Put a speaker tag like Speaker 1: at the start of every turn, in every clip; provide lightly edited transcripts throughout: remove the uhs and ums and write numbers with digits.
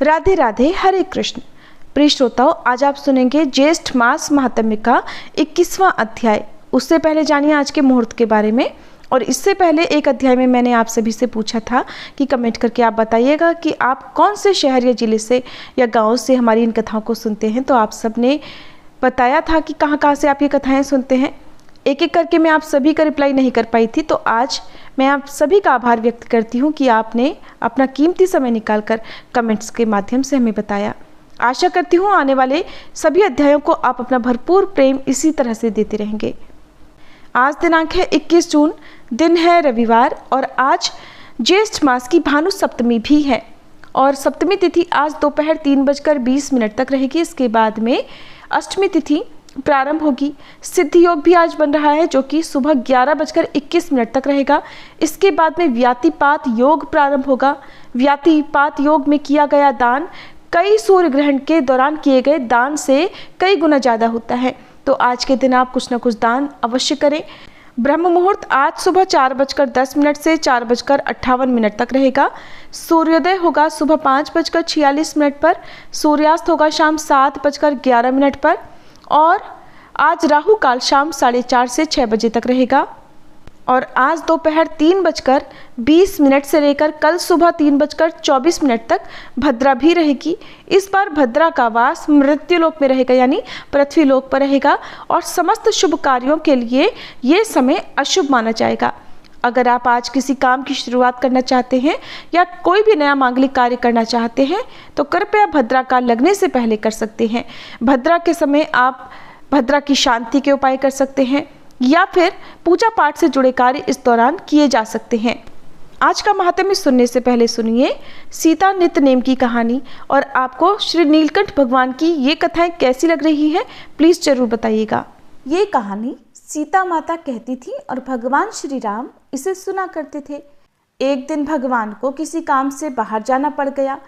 Speaker 1: राधे राधे, हरे कृष्ण। प्रिय श्रोताओं, आज आप सुनेंगे ज्येष्ठ मास महात्म्य का 21वां अध्याय। उससे पहले जानिए आज के मुहूर्त के बारे में। और इससे पहले एक अध्याय में मैंने आप सभी से पूछा था कि कमेंट करके आप बताइएगा कि आप कौन से शहर या जिले से या गांव से हमारी इन कथाओं को सुनते हैं। तो आप सब ने बताया था कि कहाँ से आप ये कथाएं सुनते हैं। एक एक करके मैं आप सभी का रिप्लाई नहीं कर पाई थी, तो आज मैं आप सभी का आभार व्यक्त करती हूँ कि आपने अपना कीमती समय निकालकर कमेंट्स के माध्यम से हमें बताया। आशा करती हूँ आने वाले सभी अध्यायों को आप अपना भरपूर प्रेम इसी तरह से देते रहेंगे। आज दिनांक है 21 जून, दिन है रविवार और आज ज्येष्ठ मास की भानु सप्तमी भी है और सप्तमी तिथि आज दोपहर 3:20 तक रहेगी। इसके बाद में अष्टमी तिथि प्रारंभ होगी। सिद्धि योग भी आज बन रहा है जो कि सुबह 11:21 तक रहेगा। इसके बाद में व्यातिपात योग प्रारंभ होगा। व्यातिपात योग में किया गया दान कई सूर्य ग्रहण के दौरान किए गए दान से कई गुना ज़्यादा होता है, तो आज के दिन आप कुछ न कुछ दान अवश्य करें। ब्रह्म मुहूर्त आज सुबह 4:10 से 4:58 तक रहेगा। सूर्योदय होगा सुबह 5:46 पर। सूर्यास्त होगा शाम 7:11 पर और आज राहु काल शाम 4:30 से 6 बजे तक रहेगा। और आज दोपहर 3:20 से लेकर कल सुबह 3:24 तक भद्रा भी रहेगी। इस बार भद्रा का वास मृत्युलोक में रहेगा, यानी पृथ्वी लोक पर रहेगा और समस्त शुभ कार्यों के लिए ये समय अशुभ माना जाएगा। अगर आप आज किसी काम की शुरुआत करना चाहते हैं या कोई भी नया मांगलिक कार्य करना चाहते हैं तो कृपया भद्रा काल लगने से पहले कर सकते हैं। भद्रा के समय आप भद्रा की शांति के उपाय कर सकते हैं या फिर पूजा पाठ से जुड़े कार्य इस दौरान किए जा सकते हैं। आज का महात्म्य सुनने से पहले सुनिए सीता नित्य नेम की कहानी। और आपको श्री नीलकंठ भगवान की ये कथाएं कैसी लग रही हैं, प्लीज जरूर बताइएगा।
Speaker 2: ये कहानी सीता माता कहती थी और भगवान श्री राम इसे सुना करते थे। एक दिन भगवान को किसी काम से बाहर जाना पड़ गया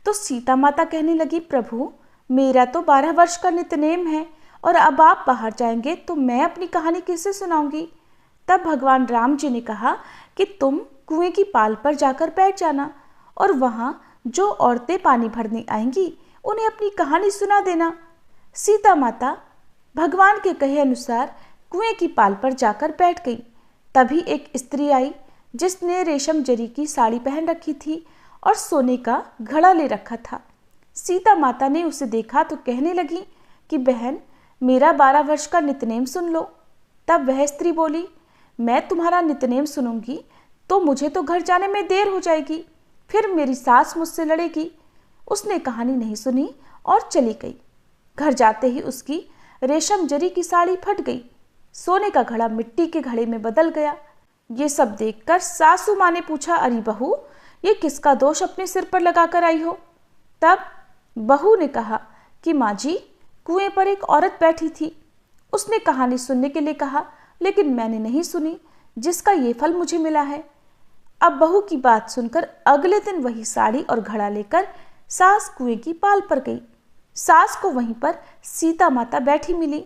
Speaker 2: तो सीता माता कहने लगी, प्रभु मेरा तो 12 वर्ष का नित्यनेम है और अब आप बाहर जाएंगे तो मैं अपनी कहानी किसे सुनाऊंगी। तब भगवान राम जी ने कहा कि तुम कुएं की पाल पर जाकर बैठ जाना और वहां जो औरतें पानी भरने आएंगी उन्हें अपनी कहानी सुना देना। सीता माता भगवान के कहे अनुसार कुएं की पाल पर जाकर बैठ गई। तभी एक स्त्री आई जिसने रेशम जरी की साड़ी पहन रखी थी और सोने का घड़ा ले रखा था। सीता माता ने उसे देखा तो कहने लगी कि बहन मेरा 12 वर्ष का नित्यनेम सुन लो। तब वह स्त्री बोली, मैं तुम्हारा नित्यनेम सुनूंगी तो मुझे तो घर जाने में देर हो जाएगी, फिर मेरी सास मुझसे लड़ेगी। उसने कहानी नहीं सुनी और चली गई। घर जाते ही उसकी रेशम जरी की साड़ी फट गई, सोने का घड़ा मिट्टी के घड़े में बदल गया। ये सब देखकर सासू माँ ने पूछा, अरे बहू ये किसका दोष अपने सिर पर लगाकर आई हो। तब बहू ने कहा कि माँ जी कुएं पर एक औरत बैठी थी, उसने कहानी सुनने के लिए कहा लेकिन मैंने नहीं सुनी, जिसका ये फल मुझे मिला है। अब बहू की बात सुनकर अगले दिन वही साड़ी और घड़ा लेकर सास कुएं की पाल पर गई। सास को वहीं पर सीता माता बैठी मिली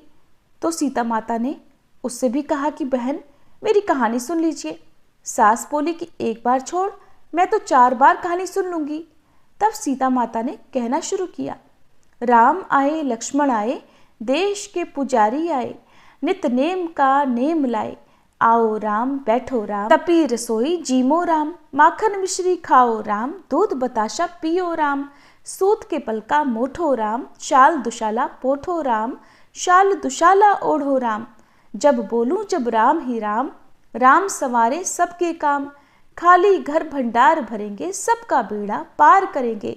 Speaker 2: तो सीता माता ने उससे भी कहा कि बहन मेरी कहानी सुन लीजिए। सास बोली कि एक बार छोड़, मैं तो 4 बार कहानी सुन लूंगी। तब सीता माता ने कहना शुरू किया, राम आए लक्ष्मण आए, देश के पुजारी आए, नित नेम का नेम लाए, आओ राम बैठो राम, तपी रसोई जीमो राम, माखन मिश्री खाओ राम, दूध बताशा पियो राम, सूत के पलका मोठो राम, शाल दुशाला पोठो राम, शाल दुशाला ओढ़ो राम, जब बोलूं जब राम ही राम, राम संवारे सबके काम, खाली घर भंडार भरेंगे, सबका बेड़ा पार करेंगे,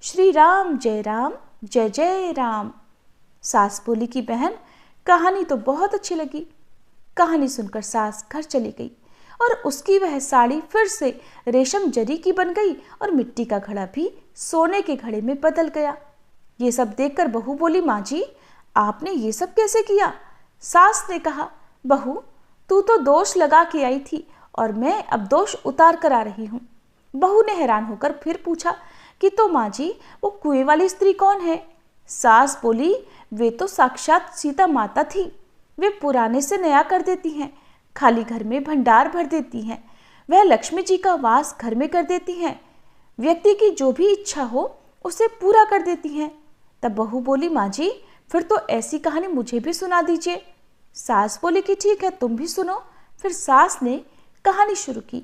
Speaker 2: श्री राम जय जय राम। सास बोली कि बहन कहानी तो बहुत अच्छी लगी। कहानी सुनकर सास घर चली गई और उसकी वह साड़ी फिर से रेशम जरी की बन गई और मिट्टी का घड़ा भी सोने के घड़े में बदल गया। ये सब देखकर बहू बोली, माँ जी आपने ये सब कैसे किया। सास ने कहा, बहू तू तो दोष लगा के आई थी और मैं अब दोष उतार कर आ रही हूँ। बहू ने हैरान होकर फिर पूछा कि तो माँ जी वो कुएं वाली स्त्री कौन है। सास बोली, वे तो साक्षात सीता माता थी, वे पुराने से नया कर देती हैं, खाली घर में भंडार भर देती हैं, वह लक्ष्मी जी का वास घर में कर देती हैं। व्यक्ति की जो भी इच्छा हो उसे पूरा कर देती हैं। तब बहू बोली, माँ जी फिर तो ऐसी कहानी मुझे भी सुना दीजिए। सास बोली कि ठीक है, तुम भी सुनो। फिर सास ने कहानी शुरू की।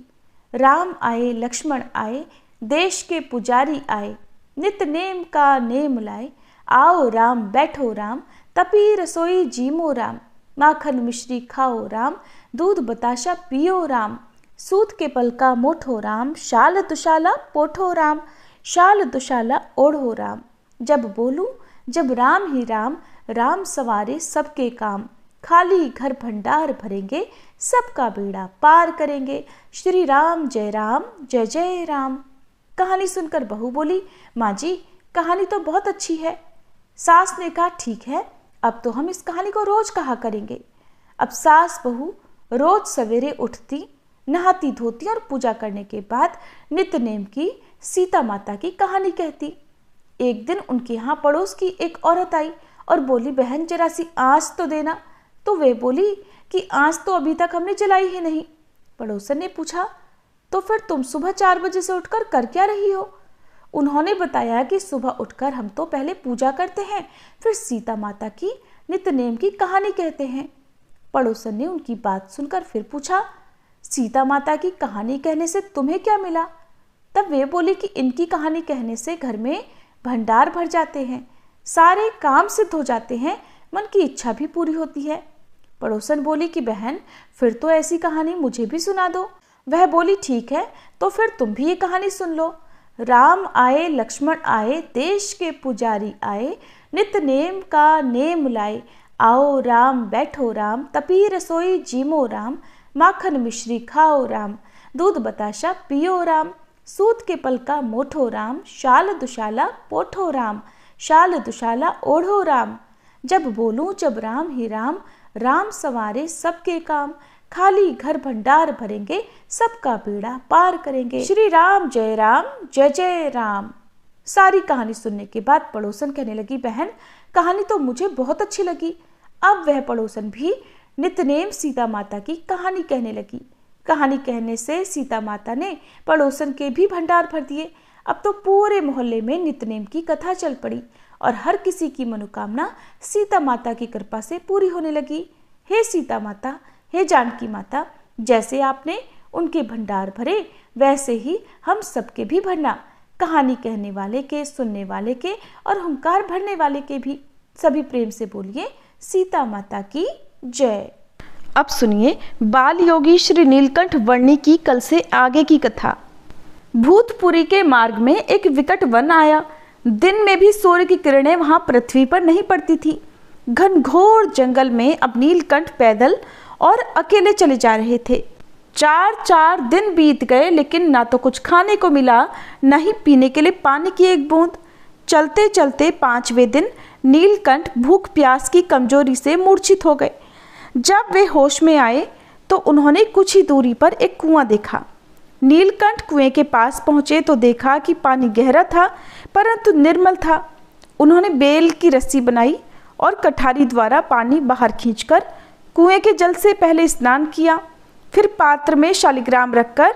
Speaker 2: राम आए लक्ष्मण आए, देश के पुजारी आए, नित नेम का नेम लाए, आओ राम बैठो राम, तपी रसोई जीमो राम, माखन मिश्री खाओ राम, दूध बताशा पियो राम, सूत के पल का मोठो राम, शाल दुशाला पोठो राम, शाल दुशाला ओढ़ो राम। जब बोलूं जब राम ही राम, राम सवारे सबके काम, खाली घर भंडार भरेंगे, सबका बेड़ा पार करेंगे, श्री राम जय जय राम। कहानी सुनकर बहू बोली, माँ जी कहानी तो बहुत अच्छी है। सास ने कहा, ठीक है, अब तो हम इस कहानी को रोज कहा करेंगे। अब सास बहू रोज सवेरे उठती, नहाती धोती और पूजा करने के बाद नित्य नेम की सीता माता की कहानी कहती। एक दिन उनके यहाँ पड़ोस की एक औरत आई और बोली, बहन जरा सी आँच तो देना। तो वे बोली कि आँच तो अभी तक हमने जलाई ही नहीं। पड़ोसन ने पूछा, तो फिर तुम सुबह 4 बजे से उठकर कर क्या रही हो? उन्होंने बताया कि सुबह उठकर हम तो पहले पूजा करते हैं, फिर सीता माता की नित्य नेम की कहानी कहते हैं। पड़ोसन ने उनकी बात सुनकर फिर पूछा, सीता माता की कहानी कहने से तुम्हें क्या मिला? तब वे बोली कि इनकी कहानी कहने से घर में भंडार भर जाते हैं, सारे काम सिद्ध हो जाते हैं, मन की इच्छा भी पूरी होती है। पड़ोसन बोली कि बहन फिर तो ऐसी कहानी मुझे भी सुना दो। वह बोली, ठीक है, तो फिर तुम भी ये कहानी सुन लो। राम आए लक्ष्मण आए, देश के पुजारी आए, नित्य नेम का नेम लाए, आओ राम बैठो राम, तपी रसोई जीमो राम, माखन मिश्री खाओ राम, दूध बताशा पियो राम, सूत के पल का मोठो राम, शाल दुशाला पोठो राम, शाल दुशाला ओढ़ो राम। जब बोलूं जब राम ही राम, राम सवारे सबके काम, खाली घर भंडार भरेंगे, सबका बेड़ा पार करेंगे, श्री राम जय जय राम। सारी कहानी सुनने के बाद पड़ोसन कहने लगी, बहन कहानी तो मुझे बहुत अच्छी लगी। अब वह पड़ोसन भी नित्यनेम सीता माता की कहानी कहने लगी। कहानी कहने से सीता माता ने पड़ोसन के भी भंडार भर दिए। अब तो पूरे मोहल्ले में नित्यनेम की कथा चल पड़ी और हर किसी की मनोकामना सीता माता की कृपा से पूरी होने लगी। हे सीता माता, हे जानकी माता, जैसे आपने उनके भंडार भरे वैसे ही हम सबके भी भरना। कहानी कहने वाले के, सुनने वाले के और हुंकार भरने वाले के भी। सभी प्रेम से बोलिए, सीता माता की जय।
Speaker 1: अब सुनिए बाल योगी श्री नीलकंठ वर्णी की कल से आगे की कथा। भूतपुरी के मार्ग में एक विकट वन आया। दिन में भी सूर्य की किरणें वहां पृथ्वी पर नहीं पड़ती थी। घनघोर जंगल में अब नीलकंठ पैदल और अकेले चले जा रहे थे। 4 दिन बीत गए, लेकिन ना तो कुछ खाने को मिला, न ही पीने के लिए पानी की एक बूंद। चलते चलते 5वें दिन नीलकंठ भूख प्यास की कमजोरी से मूर्छित हो गए। जब वे होश में आए तो उन्होंने कुछ ही दूरी पर एक कुआं देखा। नीलकंठ कुएं के पास पहुंचे तो देखा कि पानी गहरा था परंतु निर्मल था। उन्होंने बेल की रस्सी बनाई और कठारी द्वारा पानी बाहर खींचकर कुएं के जल से पहले स्नान किया। फिर पात्र में शालिग्राम रखकर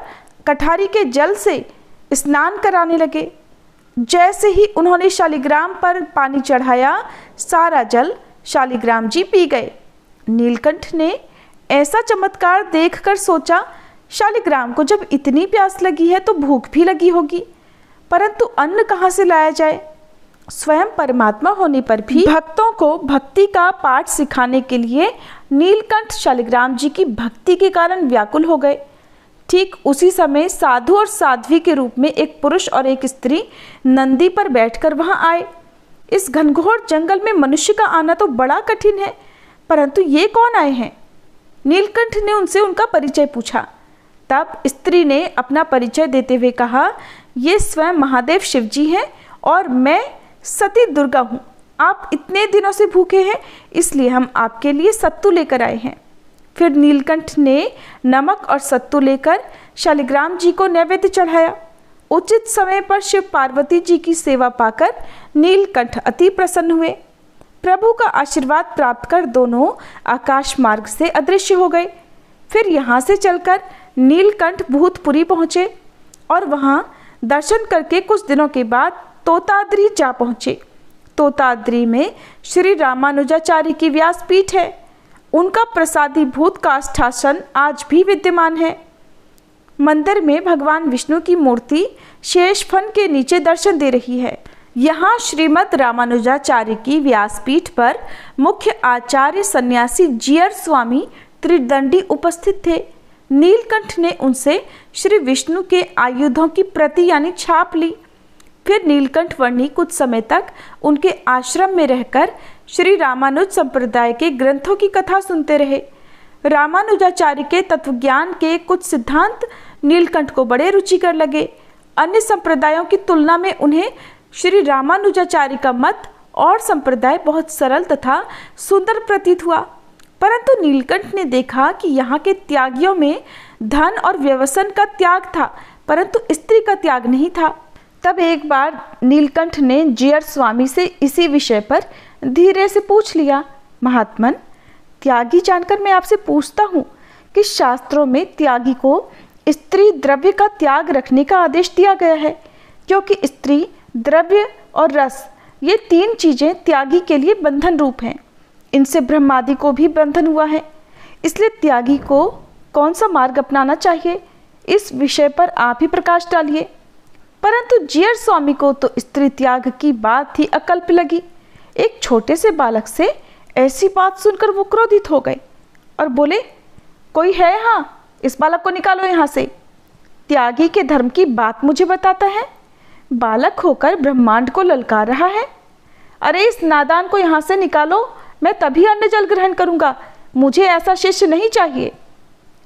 Speaker 1: कठारी के जल से स्नान कराने लगे। जैसे ही उन्होंने शालिग्राम पर पानी चढ़ाया, सारा जल शालिग्राम जी पी गए। नीलकंठ ने ऐसा चमत्कार देखकर सोचा, शालिग्राम को जब इतनी प्यास लगी है तो भूख भी लगी होगी, परंतु अन्न कहाँ से लाया जाए। स्वयं परमात्मा होने पर भी भक्तों को भक्ति का पाठ सिखाने के लिए नीलकंठ शालिग्राम जी की भक्ति के कारण व्याकुल हो गए। ठीक उसी समय साधु और साध्वी के रूप में एक पुरुष और एक स्त्री नंदी पर बैठकर वहां आए। इस घनघोर जंगल में मनुष्य का आना तो बड़ा कठिन है, परंतु ये कौन आए हैं? नीलकंठ ने उनसे उनका परिचय पूछा। तब स्त्री ने अपना परिचय देते हुए कहा, ये स्वयं महादेव शिव जी हैं और मैं सती दुर्गा हूँ। आप इतने दिनों से भूखे हैं, इसलिए हम आपके लिए सत्तू लेकर आए हैं। फिर नीलकंठ ने नमक और सत्तू लेकर शालिग्राम जी को नैवेद्य चढ़ाया। उचित समय पर शिव पार्वती जी की सेवा पाकर नीलकंठ अति प्रसन्न हुए। प्रभु का आशीर्वाद प्राप्त कर दोनों आकाश मार्ग से अदृश्य हो गए। फिर यहाँ से चलकर नीलकंठ भूतपुरी पहुँचे और वहाँ दर्शन करके कुछ दिनों के बाद तोताद्री जा पहुँचे। तोताद्री में श्री रामानुजाचार्य की व्यासपीठ है। उनका प्रसादीभूत काष्ठासन आज भी विद्यमान है। मंदिर में भगवान विष्णु की मूर्ति शेष फन के नीचे दर्शन दे रही है। यहाँ श्रीमद् रामानुजाचार्य की व्यासपीठ पर मुख्य आचार्य सन्यासी जीयर स्वामी त्रिदंडी उपस्थित थे। नीलकंठ ने उनसे श्री विष्णु के आयुधों की प्रति यानी छाप ली। फिर नीलकंठ वर्णी कुछ समय तक उनके आश्रम में रहकर श्री रामानुज संप्रदाय के ग्रंथों की कथा सुनते रहे। रामानुजाचार्य के तत्वज्ञान के कुछ सिद्धांत नीलकंठ को बड़े रुचिकर लगे। अन्य संप्रदायों की तुलना में उन्हें श्री रामानुजाचार्य का मत और संप्रदाय बहुत सरल तथा सुंदर प्रतीत हुआ। परंतु नीलकंठ ने देखा कि यहाँ के त्यागियों में धन और व्यसन का त्याग था, परंतु स्त्री का त्याग नहीं था। तब एक बार नीलकंठ ने जीयर स्वामी से इसी विषय पर धीरे से पूछ लिया, महात्मन, त्यागी जानकर मैं आपसे पूछता हूँ कि शास्त्रों में त्यागी को स्त्री द्रव्य का त्याग रखने का आदेश दिया गया है, क्योंकि स्त्री, द्रव्य और रस ये तीन चीजें त्यागी के लिए बंधन रूप हैं। इनसे ब्रह्मादि को भी बंधन हुआ है। इसलिए त्यागी को कौन सा मार्ग अपनाना चाहिए, इस विषय पर आप ही प्रकाश डालिए। परंतु जीयर स्वामी को तो स्त्री त्याग की बात ही अकल्प लगी। एक छोटे से बालक से ऐसी बात सुनकर वो क्रोधित हो गए और बोले, कोई है यहाँ, इस बालक को निकालो यहाँ से। त्यागी के धर्म की बात मुझे बताता है, बालक होकर ब्रह्मांड को ललकार रहा है। अरे इस नादान को यहाँ से निकालो, मैं तभी अन्न जल ग्रहण करूँगा, मुझे ऐसा शिष्य नहीं चाहिए।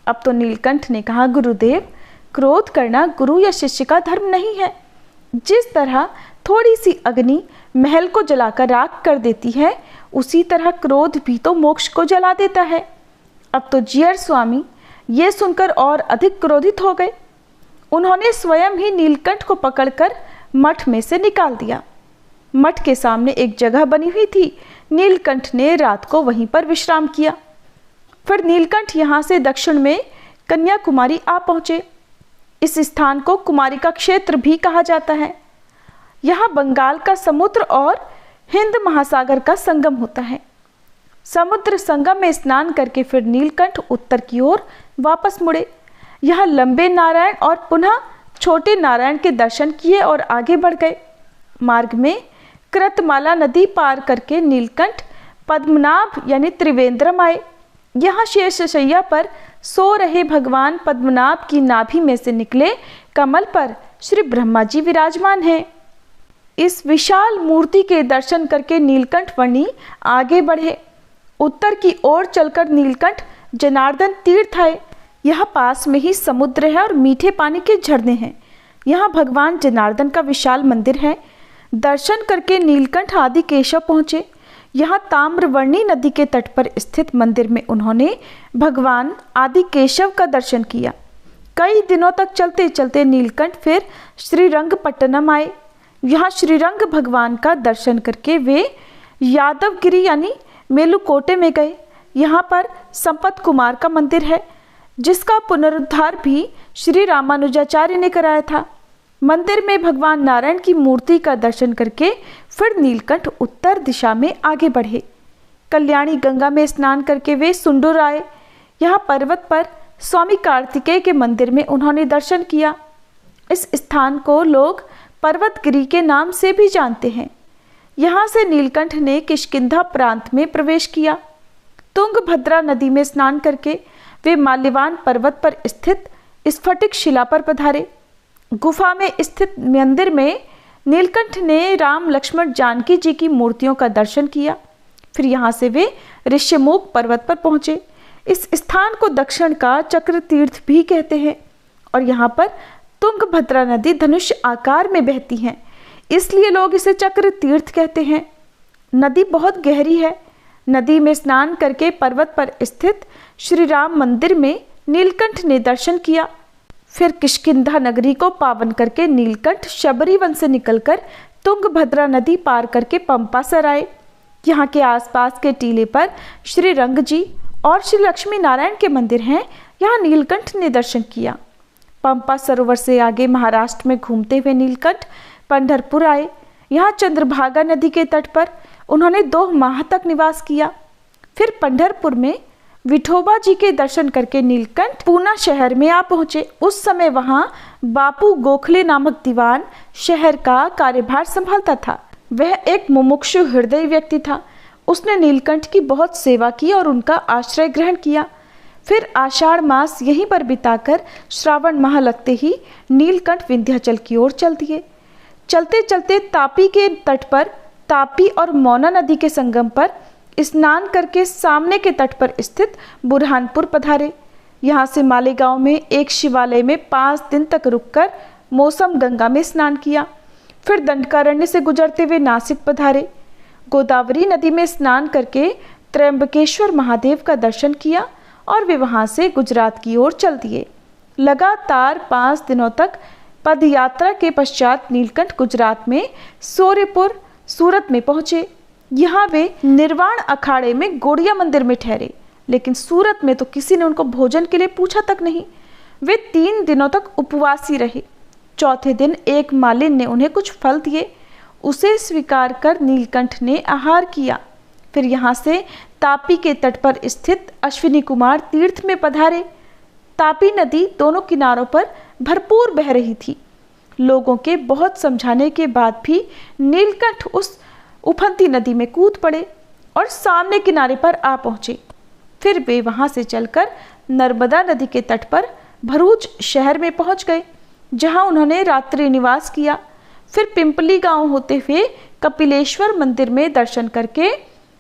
Speaker 1: अब तो नीलकंठ ने कहा, गुरुदेव, क्रोध करना गुरु या शिष्य का धर्म नहीं है। जिस तरह थोड़ी सी अग्नि महल को जलाकर राख कर देती है, उसी तरह क्रोध भी तो मोक्ष को जला देता है। अब तो जीयर स्वामी ये सुनकर और अधिक क्रोधित हो गए। उन्होंने स्वयं ही नीलकंठ को पकड़कर मठ में से निकाल दिया। मठ के सामने एक जगह बनी हुई थी। नीलकंठ ने रात को वहीं पर विश्राम किया। फिर नीलकंठ यहाँ से दक्षिण में कन्याकुमारी आ पहुँचे। इस स्थान को कुमारी का क्षेत्र भी कहा जाता है। यहाँ बंगाल का समुद्र और हिंद महासागर का संगम होता है। समुद्र संगम में स्नान करके फिर नीलकंठ उत्तर की ओर वापस मुड़े। यहाँ लंबे नारायण और पुनः छोटे नारायण के दर्शन किए और आगे बढ़ गए। मार्ग में कृतमाला नदी पार करके नीलकंठ पद्मनाभ यानी त्रिवेंद्रम आए। यहाँ शेषशैया पर सो रहे भगवान पद्मनाभ की नाभि में से निकले कमल पर श्री ब्रह्मा जी विराजमान हैं। इस विशाल मूर्ति के दर्शन करके नीलकंठ वर्णी आगे बढ़े। उत्तर की ओर चलकर नीलकंठ जनार्दन तीर्थ आए। यहाँ पास में ही समुद्र है और मीठे पानी के झरने हैं। यहाँ भगवान जनार्दन का विशाल मंदिर है। दर्शन करके नीलकंठ आदि केशव पहुँचे। यहाँ ताम्रवर्णी नदी के तट पर स्थित मंदिर में उन्होंने भगवान आदि केशव का दर्शन किया। कई दिनों तक चलते चलते नीलकंठ फिर श्रीरंगपट्टनम आए। यहाँ श्रीरंग भगवान का दर्शन करके वे यादवगिरी यानी मेलुकोटे में गए। यहाँ पर संपत कुमार का मंदिर है, जिसका पुनरुद्धार भी श्री रामानुजाचार्य ने कराया था। मंदिर में भगवान नारायण की मूर्ति का दर्शन करके फिर नीलकंठ उत्तर दिशा में आगे बढ़े। कल्याणी गंगा में स्नान करके वे सुंडुर आए। यहाँ पर्वत पर स्वामी कार्तिकेय के मंदिर में उन्होंने दर्शन किया। इस स्थान को लोग पर्वतगिरी के नाम से भी जानते हैं। यहाँ से नीलकंठ ने किष्किंधा प्रांत में प्रवेश किया। तुंगभद्रा नदी में स्नान करके वे माल्यवान पर्वत पर स्थित स्फटिक शिला पर पधारे। गुफा में स्थित मंदिर में नीलकंठ ने राम लक्ष्मण जानकी जी की मूर्तियों का दर्शन किया। फिर यहाँ से वे ऋष्यमुख पर्वत पर पहुँचे। इस स्थान को दक्षिण का चक्र तीर्थ भी कहते हैं और यहाँ पर तुंगभद्रा नदी धनुष आकार में बहती है, इसलिए लोग इसे चक्र तीर्थ कहते हैं। नदी बहुत गहरी है। नदी में स्नान करके पर्वत पर स्थित श्री राम मंदिर में नीलकंठ ने दर्शन किया। फिर किष्किंधा नगरी को पावन करके नीलकंठ शबरी वन से निकलकर तुंगभद्रा नदी पार करके पंपासर आए। यहाँ के आसपास के टीले पर श्री रंग जी और श्री लक्ष्मी नारायण के मंदिर हैं। यहाँ नीलकंठ ने दर्शन किया। पंपा सरोवर से आगे महाराष्ट्र में घूमते हुए नीलकंठ पंढरपुर आए। यहाँ चंद्रभागा नदी के तट पर उन्होंने 2 माह तक निवास किया। फिर पंढरपुर में विठोबा जी के दर्शन करके नीलकंठ पूना शहर में आ पहुंचे। उस समय वहां बापू गोखले नामक दीवान शहर का कार्यभार संभालता था। वह एक मुमुक्षु हृदय व्यक्ति था। उसने नीलकंठ की बहुत सेवा की और उनका आश्रय ग्रहण किया। फिर आषाढ़ मास यहीं पर बिताकर श्रावण माह लगते ही नीलकंठ विंध्याचल की ओर चल दिए। चलते चलते तापी के तट पर तापी और मोना नदी के संगम पर स्नान करके सामने के तट पर स्थित बुरहानपुर पधारे। यहाँ से मालेगांव में एक शिवालय में 5 दिन तक रुककर मौसम गंगा में स्नान किया। फिर दंडकारण्य से गुजरते हुए नासिक पधारे। गोदावरी नदी में स्नान करके त्र्यंबकेश्वर महादेव का दर्शन किया और वे वहाँ से गुजरात की ओर चल दिए। लगातार 5 दिनों तक पद यात्रा के पश्चात नीलकंठ गुजरात में सूर्यपुर सूरत में पहुँचे। यहाँ वे निर्वाण अखाड़े में गोड़िया मंदिर में ठहरे, लेकिन सूरत में तो किसी ने उनको भोजन के लिए पूछा तक नहीं। वे 3 दिनों तक उपवासी रहे। चौथे दिन एक मालिन ने उन्हें कुछ फल दिए। उसे स्वीकार कर नीलकंठ ने आहार किया। फिर यहाँ से तापी के तट पर स्थित अश्विनी कुमार तीर्थ में पधारे। तापी नदी दोनों किनारों पर भरपूर बह रही थी। लोगों के बहुत समझाने के बाद भी नीलकंठ उस उफनती नदी में कूद पड़े और सामने किनारे पर आ पहुंचे। फिर वे वहां से चलकर नर्मदा नदी के तट पर भरूच शहर में पहुंच गए, जहां उन्होंने रात्रि निवास किया। फिर पिंपली गांव होते हुए कपिलेश्वर मंदिर में दर्शन करके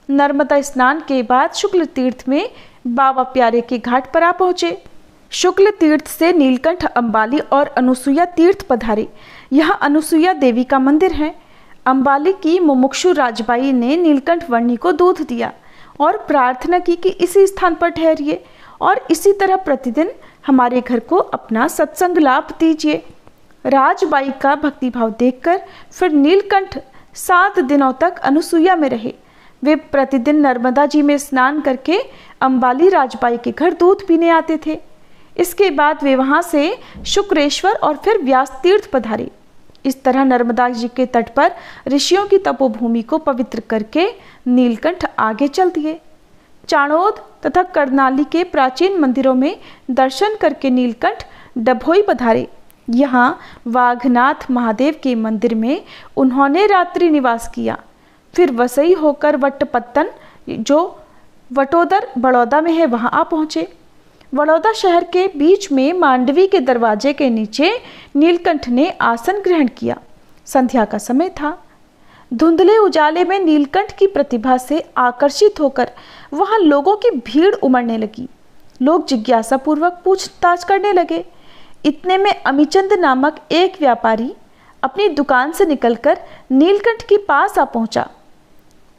Speaker 1: नर्मदा स्नान के बाद शुक्ल तीर्थ में बाबा प्यारे के घाट पर आ पहुंचे। शुक्ल तीर्थ से नीलकंठ अंबाली और अनुसुईया तीर्थ पधारे। यहाँ अनुसुईया देवी का मंदिर है। अंबाली की मुमुक्षु राजबाई ने नीलकंठ वर्णी को दूध दिया और प्रार्थना की कि इसी स्थान पर ठहरिए और इसी तरह प्रतिदिन हमारे घर को अपना सत्संग लाभ दीजिए। राजबाई का भक्तिभाव देखकर फिर नीलकंठ 7 दिनों तक अनुसुईया में रहे। वे प्रतिदिन नर्मदा जी में स्नान करके अंबाली राजबाई के घर दूध पीने आते थे। इसके बाद वे वहां से शुक्रेश्वर और फिर व्यास तीर्थ पधारे। इस तरह नर्मदा जी के तट पर ऋषियों की तपोभूमि को पवित्र करके नीलकंठ आगे चल दिए। चाणोद तथा करनाली के प्राचीन मंदिरों में दर्शन करके नीलकंठ डभोई पधारे। यहाँ वाघनाथ महादेव के मंदिर में उन्होंने रात्रि निवास किया। फिर वसई होकर वटपत्तन, जो वटोदर बड़ौदा में है, वहाँ आ पहुँचे। बड़ौदा शहर के बीच में मांडवी के दरवाजे के नीचे नीलकंठ ने आसन ग्रहण किया। संध्या का समय था। धुंधले उजाले में नीलकंठ की प्रतिभा से आकर्षित होकर वहां लोगों की भीड़ उमड़ने लगी। लोग जिज्ञासा पूर्वक पूछताछ करने लगे। इतने में अमीचंद नामक एक व्यापारी अपनी दुकान से निकलकर नीलकंठ के पास आ पहुंचा।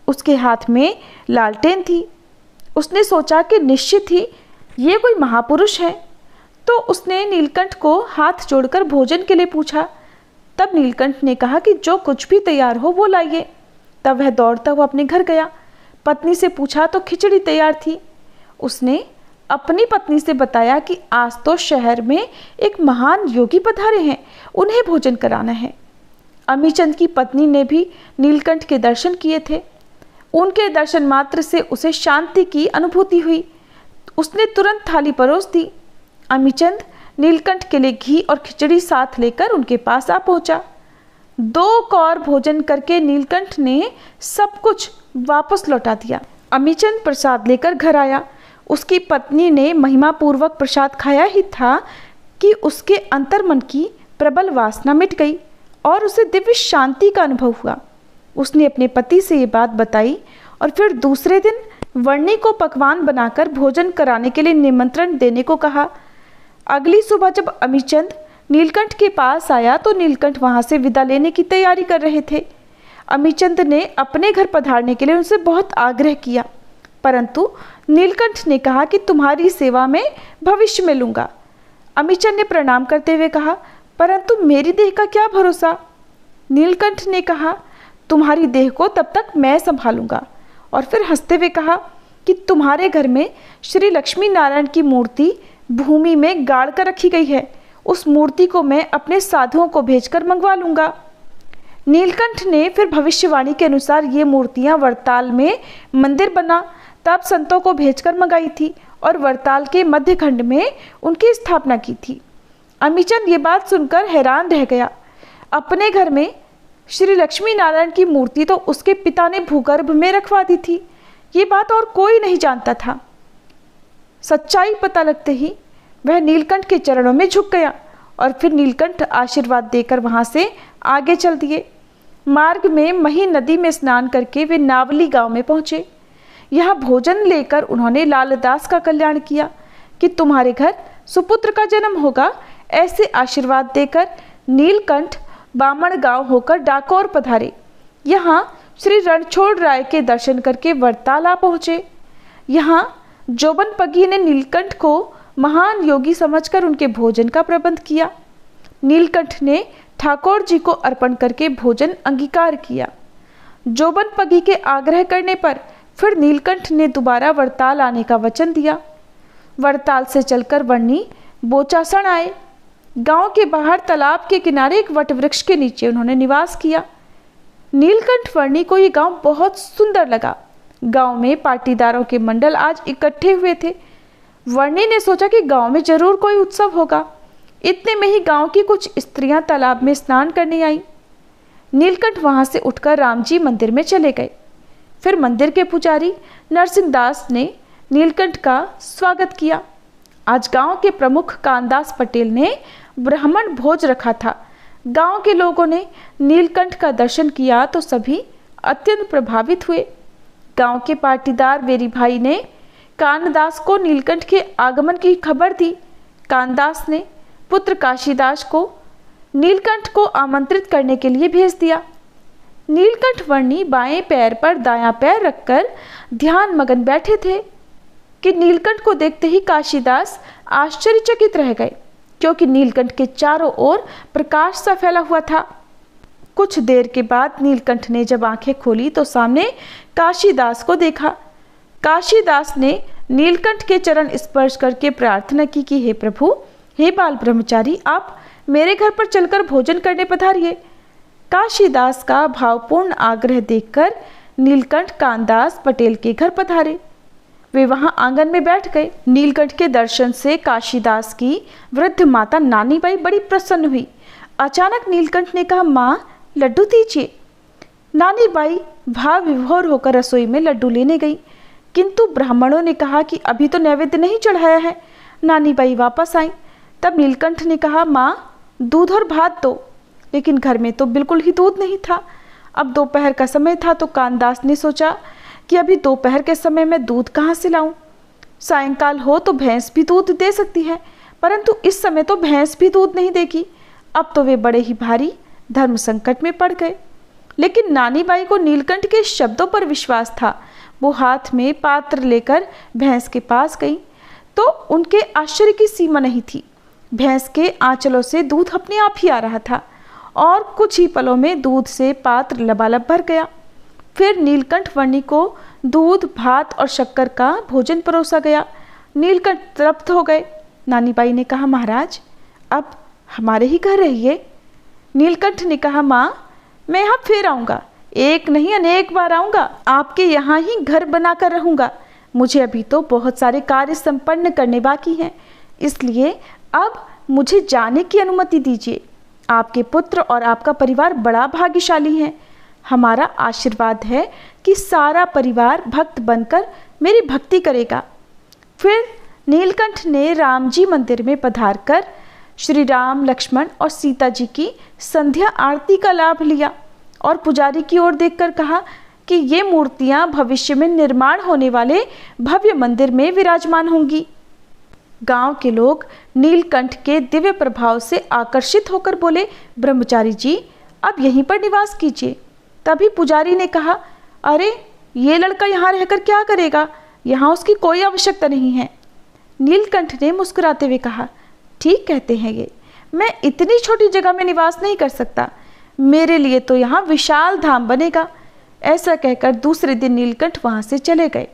Speaker 1: उसके हाथ में लालटेन थी। उसने सोचा कि निश्चित ही ये कोई महापुरुष है, तो उसने नीलकंठ को हाथ जोड़कर भोजन के लिए पूछा। तब नीलकंठ ने कहा कि जो कुछ भी तैयार हो वो लाइए। तब वह दौड़ता हुआ अपने घर गया। पत्नी से पूछा तो खिचड़ी तैयार थी। उसने अपनी पत्नी से बताया कि आज तो शहर में एक महान योगी पधारे हैं, उन्हें भोजन कराना है। अमीचंद की पत्नी ने भी नीलकंठ के दर्शन किए थे। उनके दर्शन मात्र से उसे शांति की अनुभूति हुई। उसने तुरंत थाली परोस दी। अमीचंद नीलकंठ के लिए घी और खिचड़ी साथ लेकर उनके पास आ पहुंचा। 2 कौर भोजन करके नीलकंठ ने सब कुछ वापस लौटा दिया। अमीचंद प्रसाद लेकर घर आया। उसकी पत्नी ने महिमा पूर्वक प्रसाद खाया ही था कि उसके अंतर्मन की प्रबल वासना मिट गई और उसे दिव्य शांति का अनुभव हुआ। उसने अपने पति से ये बात बताई और फिर दूसरे दिन वर्णी को पकवान बनाकर भोजन कराने के लिए निमंत्रण देने को कहा। अगली सुबह जब अमीचंद नीलकंठ के पास आया तो नीलकंठ वहां से विदा लेने की तैयारी कर रहे थे। अमीचंद ने अपने घर पधारने के लिए उनसे बहुत आग्रह किया, परंतु नीलकंठ ने कहा कि तुम्हारी सेवा में भविष्य में लूंगा। अमीचंद ने प्रणाम करते हुए कहा, परंतु मेरी देह का क्या भरोसा। नीलकंठ ने कहा, तुम्हारी देह को तब तक मैं संभालूंगा। और फिर हंसते हुए कहा कि तुम्हारे घर में श्री लक्ष्मी नारायण की मूर्ति भूमि में गाड़ कर रखी गई है, उस मूर्ति को मैं अपने साधुओं को भेजकर मंगवा लूंगा। नीलकंठ ने फिर भविष्यवाणी के अनुसार ये मूर्तियां वरताल में मंदिर बना तब संतों को भेजकर मंगाई थी और वरताल के मध्य खंड में उनकी स्थापना की थी। अमीचंद ये बात सुनकर हैरान रह गया। अपने घर में श्री लक्ष्मी नारायण की मूर्ति तो उसके पिता ने भूगर्भ में रखवा दी थी, ये बात और कोई नहीं जानता था। सच्चाई पता लगते ही वह नीलकंठ के चरणों में झुक गया और फिर नीलकंठ आशीर्वाद देकर वहां से आगे चल दिए। मार्ग में मही नदी में स्नान करके वे नावली गांव में पहुंचे। यहाँ भोजन लेकर उन्होंने लालदास का कल्याण किया कि तुम्हारे घर सुपुत्र का जन्म होगा, ऐसे आशीर्वाद देकर नीलकंठ बामण गांव होकर डाकोर पधारे। यहाँ श्री रणछोड़ राय के दर्शन करके वरताल आ पहुंचे। यहाँ जोबनपगी ने नीलकंठ को महान योगी समझकर उनके भोजन का प्रबंध किया। नीलकंठ ने ठाकुर जी को अर्पण करके भोजन अंगीकार किया। जोबनपगी के आग्रह करने पर फिर नीलकंठ ने दोबारा वरताल आने का वचन दिया। वरताल से चलकर वर्णी बोचासण आए। गांव के बाहर तालाब के किनारे एक वटवृक्ष के नीचे उन्होंने निवास किया। नीलकंठ वर्णी को ये गांव बहुत सुंदर लगा। गांव में पाटीदारों के मंडल आज इकट्ठे हुए थे। वर्णी ने सोचा कि गांव में जरूर कोई उत्सव होगा। इतने में ही गांव की कुछ स्त्रियां तालाब में स्नान करने आईं। नीलकंठ वहां से उठकर रामजी मंदिर में चले गए। फिर मंदिर के पुजारी नरसिंहदास ने नीलकंठ का स्वागत किया। आज गांव के प्रमुख कानदास पटेल ने ब्राह्मण भोज रखा था। गांव के लोगों ने नीलकंठ का दर्शन किया तो सभी अत्यंत प्रभावित हुए। गांव के पाटीदार वेरी भाई ने कानदास को नीलकंठ के आगमन की खबर दी। कानदास ने पुत्र काशीदास को नीलकंठ को आमंत्रित करने के लिए भेज दिया। नीलकंठ वर्णी बाएं पैर पर दायां पैर रखकर ध्यान मगन बैठे थे कि नीलकंठ को देखते ही काशीदास आश्चर्यचकित रह गए, क्योंकि नीलकंठ के चारों ओर प्रकाश सा फैला हुआ था। कुछ देर के बाद नीलकंठ ने जब आंखें खोली तो सामने काशीदास को देखा। काशीदास ने नीलकंठ के चरण स्पर्श करके प्रार्थना की कि हे प्रभु, हे बाल ब्रह्मचारी, आप मेरे घर पर चलकर भोजन करने पधारिए। काशीदास का भावपूर्ण आग्रह देखकर नीलकंठ कानदास पटेल के घर पधारे। वे वहां आंगन में बैठ गए। नीलकंठ के दर्शन से काशीदास की वृद्ध माता नानीबाई बड़ी प्रसन्न हुई। अचानक नीलकंठ ने कहा, माँ लड्डू दीजिए। नानीबाई भाव विभोर होकर रसोई में लड्डू लेने गई, किंतु ब्राह्मणों ने कहा कि अभी तो नैवेद्य नहीं चढ़ाया है। नानीबाई वापस आई। तब नीलकंठ ने कहा, माँ दूध और भात दो। लेकिन घर में तो बिल्कुल ही दूध नहीं था। अब दोपहर का समय था तो कानदास ने सोचा कि अभी दोपहर के समय में दूध कहाँ से लाऊं? सायंकाल हो तो भैंस भी दूध दे सकती है, परंतु इस समय तो भैंस भी दूध नहीं देगी। अब तो वे बड़े ही भारी धर्म संकट में पड़ गए। लेकिन नानीबाई को नीलकंठ के शब्दों पर विश्वास था। वो हाथ में पात्र लेकर भैंस के पास गई तो उनके आश्चर्य की सीमा नहीं थी। भैंस के आंचलों से दूध अपने आप ही आ रहा था और कुछ ही पलों में दूध से पात्र लबालब भर गया। फिर नीलकंठ वर्णी को दूध, भात और शक्कर का भोजन परोसा गया। नीलकंठ तृप्त हो गए। नानीबाई ने कहा, महाराज अब हमारे ही घर रहिए। नीलकंठ ने कहा, माँ मैं यहाँ फिर आऊँगा, एक नहीं अनेक बार आऊँगा। आपके यहाँ ही घर बनाकर रहूँगा। मुझे अभी तो बहुत सारे कार्य संपन्न करने बाकी हैं, इसलिए अब मुझे जाने की अनुमति दीजिए। आपके पुत्र और आपका परिवार बड़ा भाग्यशाली है। हमारा आशीर्वाद है कि सारा परिवार भक्त बनकर मेरी भक्ति करेगा। फिर नीलकंठ ने रामजी मंदिर में पधारकर श्री राम, लक्ष्मण और सीता जी की संध्या आरती का लाभ लिया और पुजारी की ओर देखकर कहा कि ये मूर्तियां भविष्य में निर्माण होने वाले भव्य मंदिर में विराजमान होंगी। गांव के लोग नीलकंठ के दिव्य प्रभाव से आकर्षित होकर बोले, ब्रह्मचारी जी अब यहीं पर निवास कीजिए। तभी पुजारी ने कहा, अरे ये लड़का यहाँ रहकर क्या करेगा, यहाँ उसकी कोई आवश्यकता नहीं है। नीलकंठ ने मुस्कुराते हुए कहा, ठीक कहते हैं ये, मैं इतनी छोटी जगह में निवास नहीं कर सकता, मेरे लिए तो यहाँ विशाल धाम बनेगा। ऐसा कहकर दूसरे दिन नीलकंठ वहाँ से चले गए।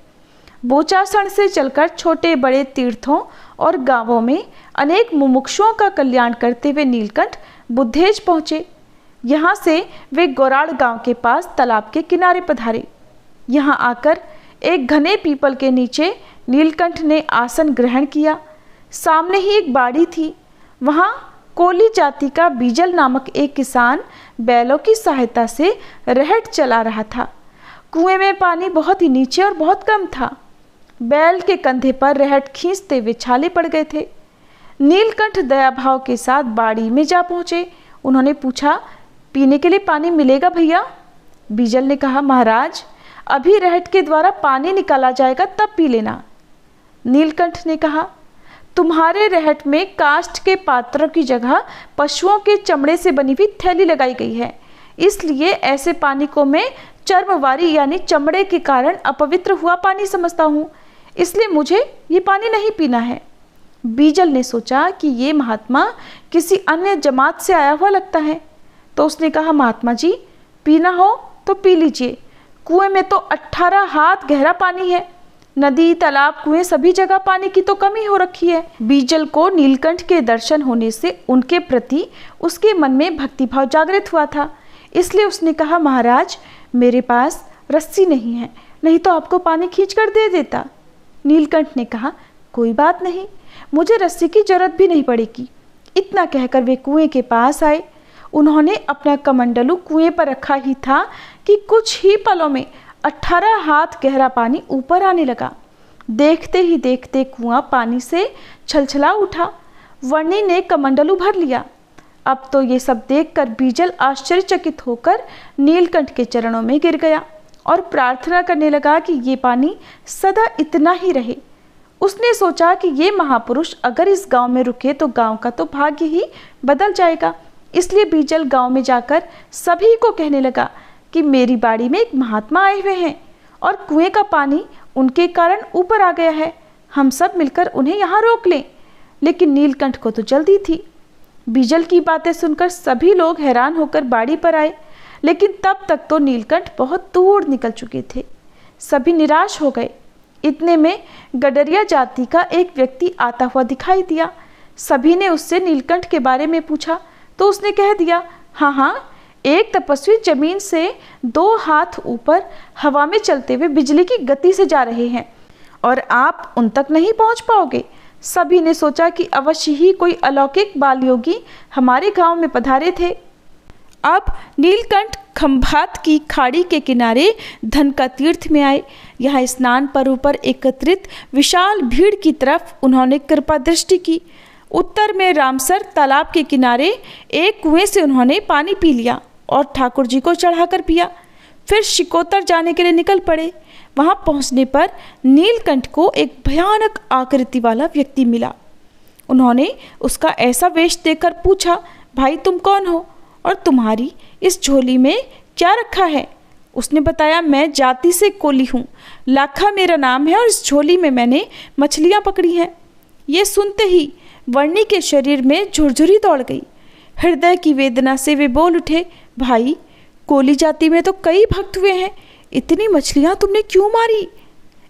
Speaker 1: बोचासण से चलकर छोटे बड़े तीर्थों और गांवों में अनेक मुमुक्षुओं का कल्याण करते हुए नीलकंठ बुद्धेज पहुँचे। यहाँ से वे गोराड़ गांव के पास तालाब के किनारे पधारे। यहाँ आकर एक घने पीपल के नीचे नीलकंठ ने आसन ग्रहण किया। सामने ही एक बाड़ी थी। वहाँ कोली जाति का बीजल नामक एक किसान बैलों की सहायता से रहट चला रहा था। कुएं में पानी बहुत ही नीचे और बहुत कम था। बैल के कंधे पर रहट खींचते हुए छाले पड़ गए थे। नीलकंठ दयाभाव के साथ बाड़ी में जा पहुंचे। उन्होंने पूछा, पीने के लिए पानी मिलेगा भैया? बीजल ने कहा, महाराज अभी रहट के द्वारा पानी निकाला जाएगा, तब पी लेना। नीलकंठ ने कहा, तुम्हारे रहट में काष्ठ के पात्रों की जगह पशुओं के चमड़े से बनी हुई थैली लगाई गई है, इसलिए ऐसे पानी को मैं चर्मवारी यानी चमड़े के कारण अपवित्र हुआ पानी समझता हूँ, इसलिए मुझे ये पानी नहीं पीना है। बीजल ने सोचा कि ये महात्मा किसी अन्य जमात से आया हुआ लगता है, तो उसने कहा, महात्मा जी पीना हो तो पी लीजिए। कुएं में तो 18 हाथ गहरा पानी है। नदी, तालाब, कुएं सभी जगह पानी की तो कमी हो रखी है। बीजल को नीलकंठ के दर्शन होने से उनके प्रति उसके मन में भक्तिभाव जागृत हुआ था, इसलिए उसने कहा, महाराज मेरे पास रस्सी नहीं है, नहीं तो आपको पानी खींचकर दे देता। नीलकंठ ने कहा, कोई बात नहीं, मुझे रस्सी की जरूरत भी नहीं पड़ेगी। इतना कहकर वे कुएं के पास आए। उन्होंने अपना कमंडलू कुएं पर रखा ही था कि कुछ ही पलों में 18 हाथ गहरा पानी ऊपर आने लगा। देखते ही देखते कुआं पानी से छलछला उठा। वर्णी ने कमंडलू भर लिया। अब तो ये सब देखकर बीजल आश्चर्यचकित होकर नीलकंठ के चरणों में गिर गया और प्रार्थना करने लगा कि ये पानी सदा इतना ही रहे। उसने सोचा कि ये महापुरुष अगर इस गांव में रुके तो गांव का तो भाग्य ही बदल जाएगा। इसलिए बीजल गांव में जाकर सभी को कहने लगा कि मेरी बाड़ी में एक महात्मा आए हुए हैं और कुएं का पानी उनके कारण ऊपर आ गया है। हम सब मिलकर उन्हें यहाँ रोक लें। लेकिन नीलकंठ को तो जल्दी थी। बीजल की बातें सुनकर सभी लोग हैरान होकर बाड़ी पर आए, लेकिन तब तक तो नीलकंठ बहुत दूर निकल चुके थे। सभी निराश हो गए। इतने में गडरिया जाति का एक व्यक्ति आता हुआ दिखाई दिया। सभी ने उससे नीलकंठ के बारे में पूछा तो उसने कह दिया, हाँ, एक तपस्वी जमीन से 2 हाथ ऊपर हवा में चलते हुए बिजली की गति से जा रहे हैं और आप उन तक नहीं पहुंच पाओगे। सभी ने सोचा कि अवश्य ही कोई अलौकिक बाल योगी हमारे गांव में पधारे थे। अब नीलकंठ खंभात की खाड़ी के किनारे धन का तीर्थ में आए। यहाँ स्नान पर्व पर एकत्रित विशाल भीड़ की तरफ उन्होंने कृपा दृष्टि की। उत्तर में रामसर तालाब के किनारे एक कुएं से उन्होंने पानी पी लिया और ठाकुर जी को चढ़ाकर पिया। फिर शिकोतर जाने के लिए निकल पड़े। वहां पहुंचने पर नीलकंठ को एक भयानक आकृति वाला व्यक्ति मिला। उन्होंने उसका ऐसा वेश देखकर पूछा, भाई तुम कौन हो और तुम्हारी इस झोली में क्या रखा है? उसने बताया, मैं जाति से कोली हूँ, लाखा मेरा नाम है और इस झोली में मैंने मछलियाँ पकड़ी हैं। ये सुनते ही वर्णी के शरीर में झुरझुरी दौड़ गई। हृदय की वेदना से वे बोल उठे, भाई कोली जाति में तो कई भक्त हुए हैं, इतनी मछलियाँ तुमने क्यों मारी?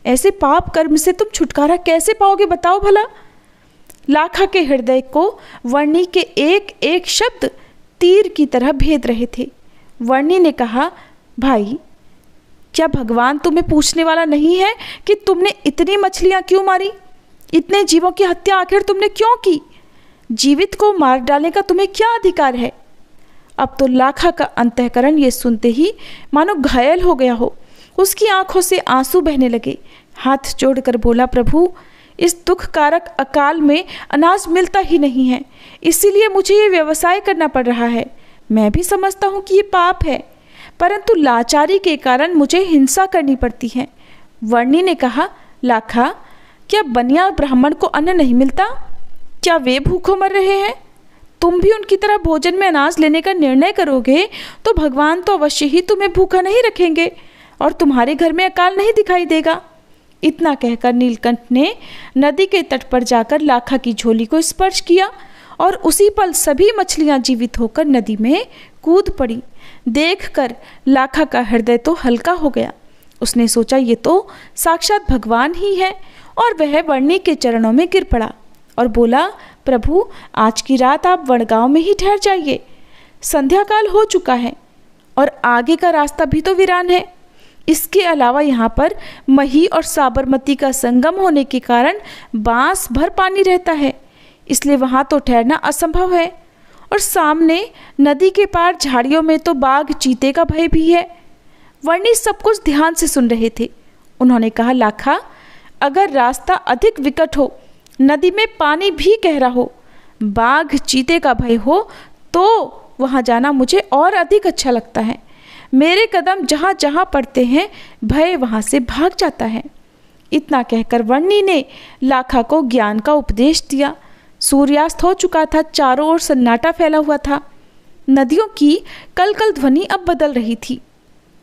Speaker 1: ऐसे पाप कर्म से तुम छुटकारा कैसे पाओगे, बताओ भला। लाखा के हृदय को वर्णी के एक एक शब्द तीर की तरह भेद रहे थे। वर्णी ने कहा, भाई क्या भगवान तुम्हें पूछने वाला नहीं है कि तुमने इतनी मछलियाँ क्यों मारी? इतने जीवों की हत्या आखिर तुमने क्यों की? जीवित को मार डालने का तुम्हें क्या अधिकार है? अब तो लाखा का अंतःकरण ये सुनते ही मानो घायल हो गया हो। उसकी आंखों से आंसू बहने लगे। हाथ जोड़कर बोला, प्रभु इस दुख कारक अकाल में अनाज मिलता ही नहीं है, इसीलिए मुझे ये व्यवसाय करना पड़ रहा है। मैं भी समझता हूँ कि ये पाप है, परंतु लाचारी के कारण मुझे हिंसा करनी पड़ती है। वर्णी ने कहा, लाखा क्या बनिया ब्राह्मण को अन्न नहीं मिलता? क्या वे भूखों मर रहे हैं? तुम भी उनकी तरह भोजन में अनाज लेने का निर्णय करोगे तो भगवान तो अवश्य ही तुम्हें भूखा नहीं रखेंगे और तुम्हारे घर में अकाल नहीं दिखाई देगा। इतना कहकर नीलकंठ ने नदी के तट पर जाकर लाखा की झोली को स्पर्श किया और उसी पल सभी मछलियां जीवित होकर नदी में कूद पड़ी। देखकर लाखा का हृदय तो हल्का हो गया। उसने सोचा, ये तो साक्षात भगवान ही है, और वह वर्णी के चरणों में गिर पड़ा और बोला, प्रभु आज की रात आप वड़गांव में ही ठहर जाइए। संध्या काल हो चुका है और आगे का रास्ता भी तो वीरान है। इसके अलावा यहाँ पर मही और साबरमती का संगम होने के कारण बांस भर पानी रहता है, इसलिए वहाँ तो ठहरना असंभव है। और सामने नदी के पार झाड़ियों में तो बाघ चीते का भय भी है। वर्णी सब कुछ ध्यान से सुन रहे थे। उन्होंने कहा, लाखा, अगर रास्ता अधिक विकट हो, नदी में पानी भी गहरा हो, बाघ चीते का भय हो, तो वहाँ जाना मुझे और अधिक अच्छा लगता है। मेरे कदम जहाँ जहाँ पड़ते हैं भय वहाँ से भाग जाता है। इतना कहकर वर्णी ने लाखा को ज्ञान का उपदेश दिया। सूर्यास्त हो चुका था, चारों ओर सन्नाटा फैला हुआ था। नदियों की कलकल ध्वनि अब बदल रही थी।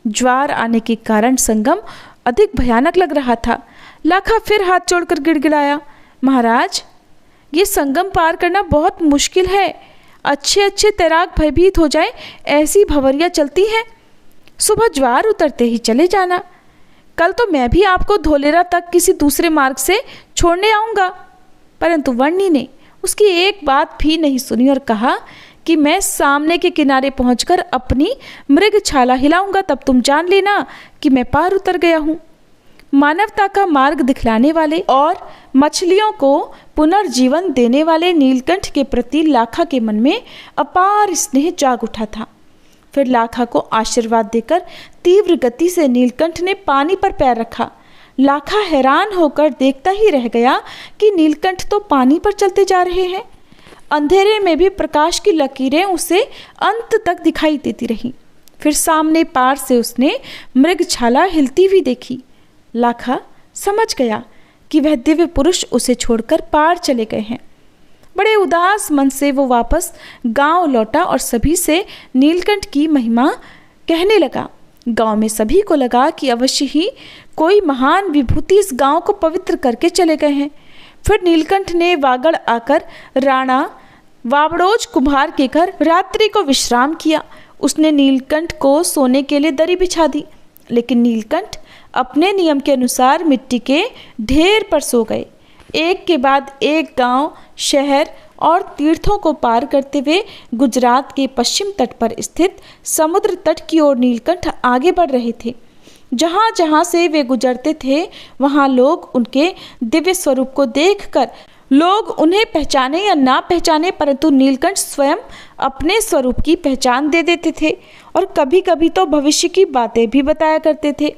Speaker 1: ज्वार आने के कारण संगम अधिक भयानक लग रहा था। लाखा फिर हाथ जोड़कर गिड़गिड़ाया, महाराज, ये संगम पार करना बहुत मुश्किल है। अच्छे अच्छे तैराक भयभीत हो जाए ऐसी भंवरियाँ चलती हैं। सुबह ज्वार उतरते ही चले जाना। कल तो मैं भी आपको धोलेरा तक किसी दूसरे मार्ग से छोड़ने आऊँगा। परंतु वर्णी ने उसकी एक बात भी नहीं सुनी और कहा कि मैं सामने के किनारे पहुंचकर अपनी मृगछाला हिलाऊंगा, तब तुम जान लेना कि मैं पार उतर गया हूँ। मानवता का मार्ग दिखलाने वाले और मछलियों को पुनर्जीवन देने वाले नीलकंठ के प्रति लाखा के मन में अपार स्नेह जाग उठा था। फिर लाखा को आशीर्वाद देकर तीव्र गति से नीलकंठ ने पानी पर पैर रखा। लाखा हैरान होकर देखता ही रह गया कि नीलकंठ तो पानी पर चलते जा रहे हैं। अंधेरे में भी प्रकाश की लकीरें उसे अंत तक दिखाई देती रहीं। फिर सामने पार से उसने मृगछाला हिलती हुई देखी। लाखा समझ गया कि वह दिव्य पुरुष उसे छोड़कर पार चले गए हैं। बड़े उदास मन से वो वापस गांव लौटा और सभी से नीलकंठ की महिमा कहने लगा। गांव में सभी को लगा कि अवश्य ही कोई महान विभूति इस गांव को पवित्र करके चले गए हैं। फिर नीलकंठ ने वागड़ आकर राणा वाबड़ोज कुम्हार के घर रात्रि को विश्राम किया। उसने नीलकंठ को सोने के लिए दरी बिछा दी, लेकिन नीलकंठ अपने नियम के अनुसार मिट्टी के ढेर पर सो गए। एक के बाद एक गांव, शहर और तीर्थों को पार करते हुए गुजरात के पश्चिम तट पर स्थित समुद्र तट की ओर नीलकंठ आगे बढ़ रहे थे। जहाँ जहाँ से वे गुजरते थे वहाँ लोग उनके दिव्य स्वरूप को देखकर लोग उन्हें पहचाने या ना पहचाने, परंतु नीलकंठ स्वयं अपने स्वरूप की पहचान दे देते थे और कभी कभी तो भविष्य की बातें भी बताया करते थे।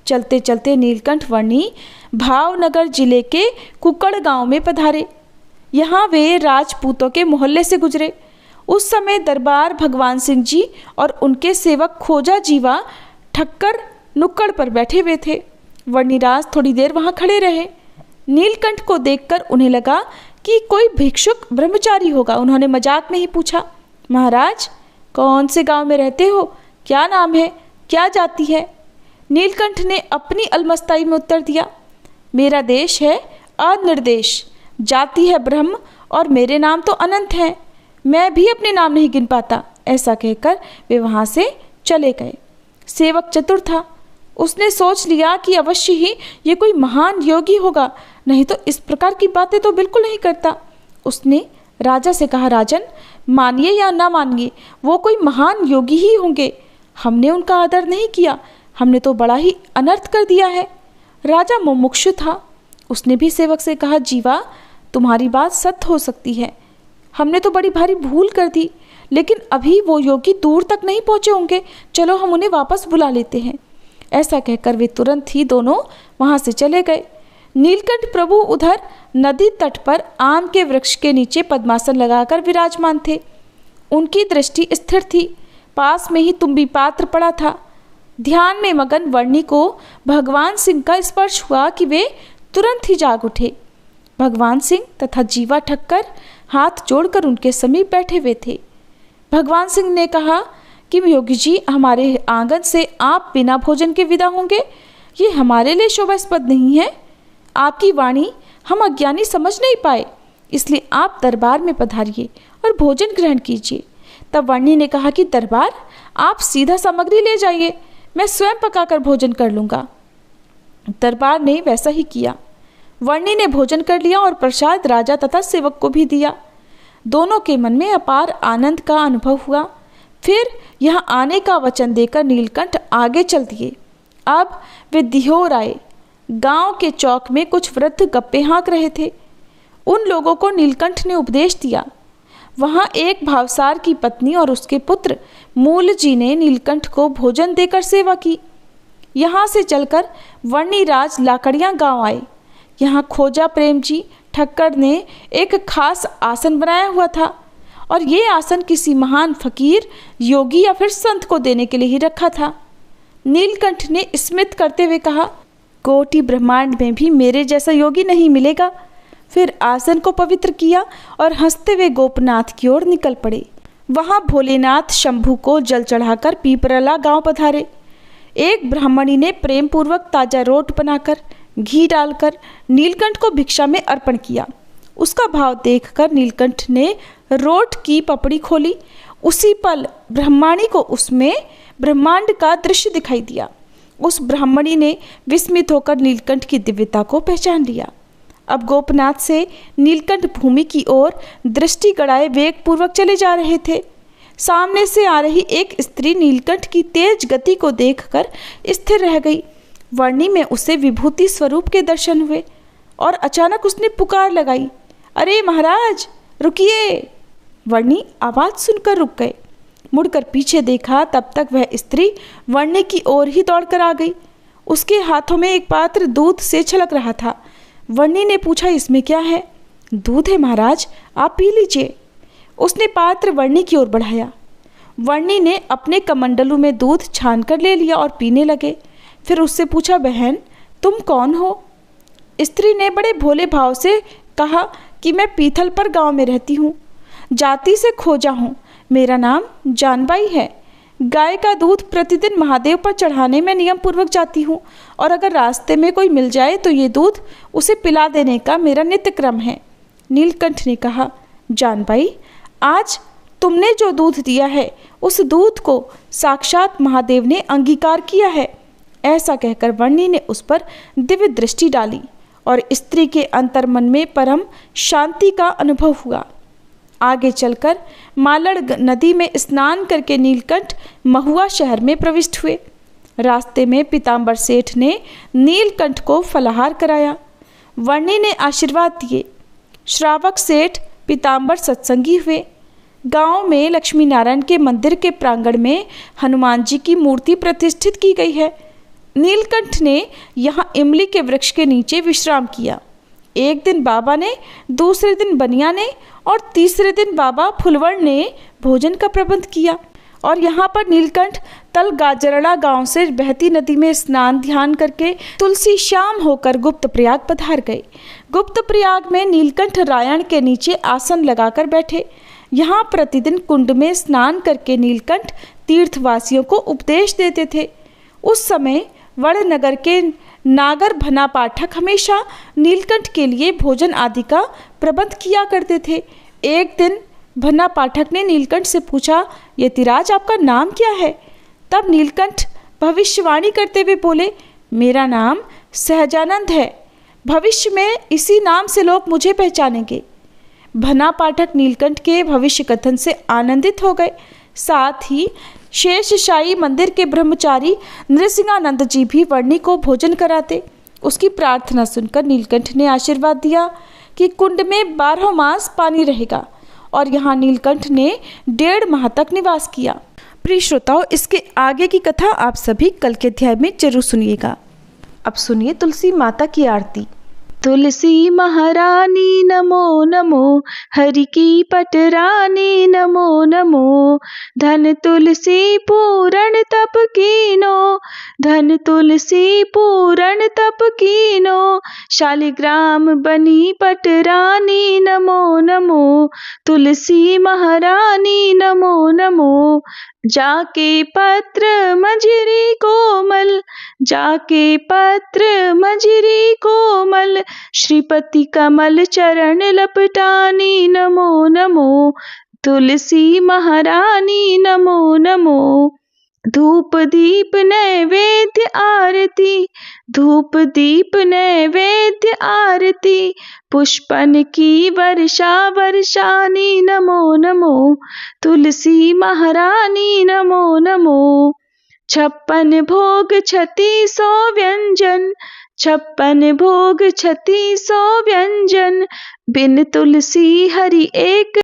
Speaker 1: चलते चलते नीलकंठ वर्णी भावनगर जिले के कुकड़ गांव में पधारे। यहाँ वे राजपूतों के मोहल्ले से गुजरे। उस समय दरबार भगवान सिंह जी और उनके सेवक खोजा जीवा ठक्कर नुक्कड़ पर बैठे हुए थे। वर्णिराज थोड़ी देर वहाँ खड़े रहे। नीलकंठ को देखकर उन्हें लगा कि कोई भिक्षुक ब्रह्मचारी होगा। उन्होंने मजाक में ही पूछा, महाराज, कौन से गांव में रहते हो? क्या नाम है? क्या जाति है? नीलकंठ ने अपनी अलमस्ताई में उत्तर दिया, मेरा देश है अनिर्देश, जाति है ब्रह्म और मेरे नाम तो अनंत हैं। मैं भी अपने नाम नहीं गिन पाता। ऐसा कहकर वे वहाँ से चले गए। सेवक चतुर था। उसने सोच लिया कि अवश्य ही ये कोई महान योगी होगा, नहीं तो इस प्रकार की बातें तो बिल्कुल नहीं करता। उसने राजा से कहा, राजन, मानिए या ना मानिए, वो कोई महान योगी ही होंगे। हमने उनका आदर नहीं किया, हमने तो बड़ा ही अनर्थ कर दिया है। राजा मुमुक्षु था। उसने भी सेवक से कहा, जीवा, तुम्हारी बात सत्य हो सकती है। हमने तो बड़ी भारी भूल कर दी, लेकिन अभी वो योगी दूर तक नहीं पहुँचे होंगे। चलो हम उन्हें वापस बुला लेते हैं। ऐसा कहकर वे तुरंत ही दोनों वहाँ से चले गए। नीलकंठ प्रभु उधर नदी तट पर आम के वृक्ष के नीचे पद्मासन लगाकर विराजमान थे। उनकी दृष्टि स्थिर थी। पास में ही तुम्बी पात्र पड़ा था। ध्यान में मगन वर्णी को भगवान सिंह का स्पर्श हुआ कि वे तुरंत ही जाग उठे। भगवान सिंह तथा जीवा ठक्कर हाथ जोड़कर उनके समीप बैठे हुए थे। भगवान सिंह ने कहा कि योगी जी, हमारे आंगन से आप बिना भोजन के विदा होंगे, ये हमारे लिए शोभास्पद नहीं है। आपकी वाणी हम अज्ञानी समझ नहीं पाए, इसलिए आप दरबार में पधारिए और भोजन ग्रहण कीजिए। तब वर्णी ने कहा कि दरबार, आप सीधा सामग्री ले जाइए, मैं स्वयं पकाकर भोजन कर लूँगा। दरबार ने वैसा ही किया। वर्णी ने भोजन कर लिया और प्रसाद राजा तथा सेवक को भी दिया। दोनों के मन में अपार आनंद का अनुभव हुआ। फिर यहाँ आने का वचन देकर नीलकंठ आगे चल दिए। अब वे दिहोर आए। गांव के चौक में कुछ वृद्ध गप्पे हाँक रहे थे। उन लोगों को नीलकंठ ने उपदेश दिया। वहाँ एक भावसार की पत्नी और उसके पुत्र मूल जी ने नीलकंठ को भोजन देकर सेवा की। यहाँ से चलकर वर्णिराज लाकड़ियाँ गांव आए। यहाँ खोजा प्रेम जी ठक्कर ने एक खास आसन बनाया हुआ था और ये आसन किसी महान फकीर, योगी या फिर संत को देने के लिए ही रखा था। नीलकंठ ने स्मित करते हुए कहा, कोटि ब्रह्मांड में भी मेरे जैसा योगी नहीं मिलेगा। फिर आसन को पवित्र किया और हंसते हुए गोपनाथ की ओर निकल पड़े। वहां भोलेनाथ शंभू को जल चढ़ाकर पीपरला गांव पधारे। एक ब्राह्मणी ने प्रेम पूर्वक ताजा रोट बनाकर घी डालकर नीलकंठ को भिक्षा में अर्पण किया। उसका भाव देखकर नीलकंठ ने रोट की पपड़ी खोली। उसी पल ब्रह्माणी को उसमें ब्रह्मांड का दृश्य दिखाई दिया। उस ब्राह्मणी ने विस्मित होकर नीलकंठ की दिव्यता को पहचान लिया। अब गोपनाथ से नीलकंठ भूमि की ओर दृष्टि गड़ाए वेग पूर्वक चले जा रहे थे। सामने से आ रही एक स्त्री नीलकंठ की तेज गति को देखकर स्थिर रह गई। वर्णी में उसे विभूति स्वरूप के दर्शन हुए और अचानक उसने पुकार लगाई, अरे महाराज रुकिए। वर्णी आवाज सुनकर रुक गए। मुड़कर पीछे देखा, तब तक वह स्त्री वर्णी की ओर ही दौड़कर आ गई। उसके हाथों में एक पात्र दूध से छलक रहा था। वर्णी ने पूछा, इसमें क्या है? दूध है महाराज, आप पी लीजिए। उसने पात्र वर्णी की ओर बढ़ाया। वर्णी ने अपने कमंडलू में दूध छान कर ले लिया और पीने लगे। फिर उससे पूछा, बहन तुम कौन हो? स्त्री ने बड़े भोले भाव से कहा कि मैं पीथल पर गांव में रहती हूँ, जाति से खोजा हूँ, मेरा नाम जानबाई है। गाय का दूध प्रतिदिन महादेव पर चढ़ाने में नियम पूर्वक जाती हूँ और अगर रास्ते में कोई मिल जाए तो ये दूध उसे पिला देने का मेरा नित्य क्रम है। नीलकंठ ने कहा, जानबाई आज तुमने जो दूध दिया है उस दूध को साक्षात महादेव ने अंगीकार किया है। ऐसा कहकर वर्णी ने उस पर दिव्य दृष्टि डाली और स्त्री के अंतर्मन में परम शांति का अनुभव हुआ। आगे चलकर मालड़ नदी में स्नान करके नीलकंठ महुआ शहर में प्रविष्ट हुए। रास्ते में पीताम्बर सेठ ने नीलकंठ को फलाहार कराया। वर्णी ने आशीर्वाद दिए। श्रावक सेठ पीताम्बर सत्संगी हुए। गांव में लक्ष्मी नारायण के मंदिर के प्रांगण में हनुमान जी की मूर्ति प्रतिष्ठित की गई है। नीलकंठ ने यहाँ इमली के वृक्ष के नीचे विश्राम किया। एक दिन बाबा ने, दूसरे दिन बनिया ने और तीसरे दिन बाबा फुलवड़ ने भोजन का प्रबंध किया और यहाँ पर नीलकंठ तल गाजरड़ा गांव से बहती नदी में स्नान ध्यान करके तुलसी श्याम होकर गुप्त प्रयाग पधार गए। गुप्त प्रयाग में नीलकंठ रायण के नीचे आसन लगाकर बैठे। यहाँ प्रतिदिन कुंड में स्नान करके नीलकंठ तीर्थवासियों को उपदेश देते थे। उस समय वड़नगर के नागर भना पाठक हमेशा नीलकंठ के लिए भोजन आदि का प्रबंध किया करते थे। एक दिन भना पाठक ने नीलकंठ से पूछा, यतिराज आपका नाम क्या है? तब नीलकंठ भविष्यवाणी करते हुए बोले, मेरा नाम सहजानंद है। भविष्य में इसी नाम से लोग मुझे पहचानेंगे। भना पाठक नीलकंठ के भविष्य कथन से आनंदित हो गए। साथ ही शेषशाही मंदिर के ब्रह्मचारी नृसिंहानंद जी भी वर्णी को भोजन कराते। उसकी प्रार्थना सुनकर नीलकंठ ने आशीर्वाद दिया कि कुंड में 12 मास पानी रहेगा और यहाँ नीलकंठ ने 1.5 माह तक निवास किया। प्रिय श्रोताओ, इसके आगे की कथा आप सभी कल के अध्याय में जरूर सुनिएगा। अब सुनिए तुलसी माता की आरती। तुलसी महारानी नमो नमो, हरि की पटरानी नमो नमो। धन तुलसी पूरण तप कीनो, धन तुलसी पूरण तप कीनो। शालिग्राम बनी पटरानी नमो नमो, तुलसी महारानी नमो नमो। जाके पत्र मंजरी कोमल, जाके पत्र मंजरी कोमल। श्रीपति कमल चरण लपटानी नमो नमो, तुलसी महारानी नमो नमो। धूप दीप नैवेद्य आरती, धूप दीप नैवेद्य आरती, पुष्पन की वर्षा वर्षानी, नमो नमो तुलसी महारानी, नमो नमो। 56 भोग 3600 व्यंजन, 56 भोग 3600 व्यंजन, बिन तुलसी हरि एक